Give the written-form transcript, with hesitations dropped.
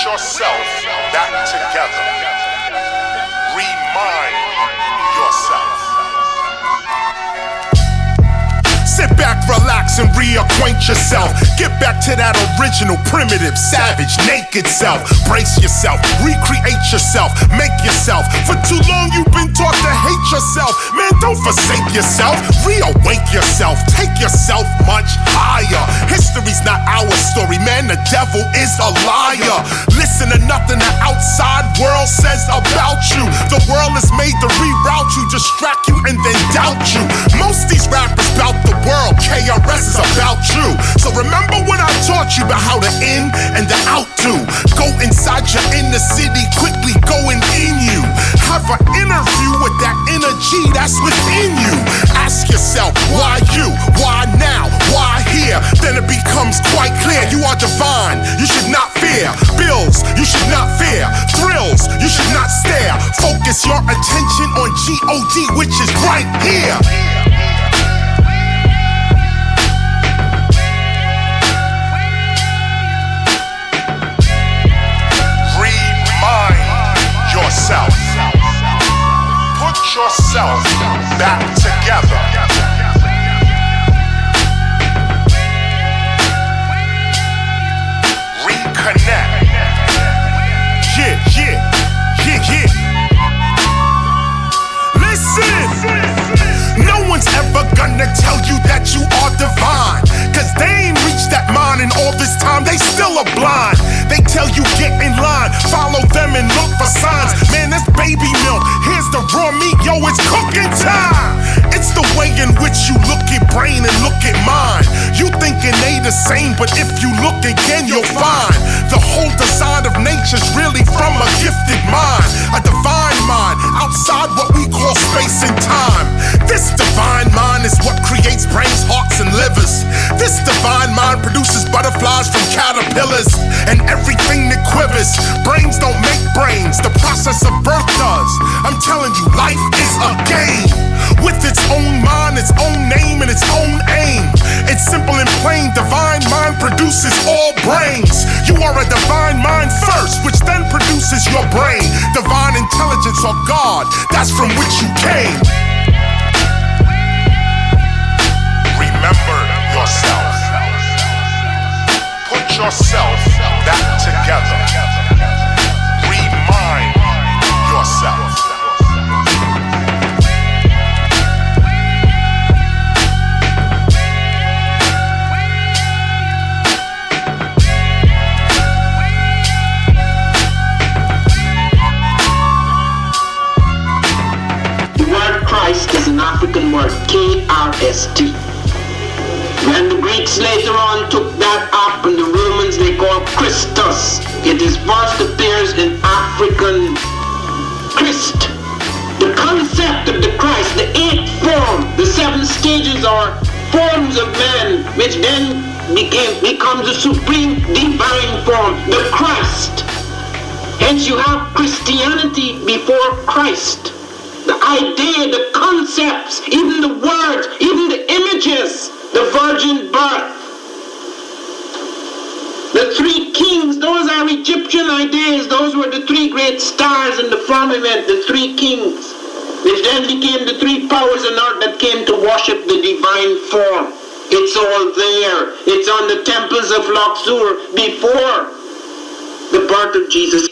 yourself back together. Remind yourself. Sit back, relax, and reacquaint yourself. Get back to that original, primitive, savage, naked self. Brace yourself, recreate yourself, make yourself. For too long you've been taught to hate yourself. Man, don't forsake yourself, reawake yourself. Take yourself much higher. History's not our story, man, the devil is a liar. Listen to nothing the outside world says about you. The world is made to reroute you, distract you, and then doubt you. Most these rappers bout the world, KRS is about you. So remember when I taught you about how to in and the out do. Go inside your inner city, quickly going in you. Have an interview with that energy that's within you. Ask yourself, why you? Why now? Why here? Then it becomes quite clear you are divine, you should not fear. Bills, you should not fear. Thrills, you should not stare. Focus your attention on G-O-D, which is right here. Yourself. Put yourself back together. Reconnect. Yeah. Listen. No one's ever gonna tell you that you are divine, cause they ain't reached that mind, and all this time they still are blind. They tell you get in line, follow them and look for signs. Man, that's baby milk, here's the raw meat, yo, it's cooking time. It's the way in which you look at brain and look at mind. You thinking they the same, but if you look again, you'll find the whole design of nature's really from a gifted mind. A divine mind, outside what we call space and time. This divine mind is what creates brains, hearts, and livers. This divine mind produces butterflies from caterpillars and everything that quivers. Brains don't make brains, the process of birth does. I'm telling you, life is a game with its own mind, its own name, and its own aim. It's simple and plain, divine mind produces all brains. You are a divine mind first, which then produces your brain. Divine intelligence or God, that's from which you came. Remember yourself. Put yourself back together. Remind yourself. The word Christ is an African word, K-R-S-T. When the Greeks later on took that up and the Romans they called Christus, it is first appears in African Christ. The concept of the Christ, the eighth form, the seven stages or forms of man, which then becomes the supreme divine form, the Christ. Hence you have Christianity before Christ. The idea, the concepts, even the words, even the images, the virgin birth, the three kings, those are Egyptian ideas. Those were the three great stars in the firmament, the three kings, which then became the three powers on earth that came to worship the divine form. It's all there. It's on the temples of Luxor before the birth of Jesus.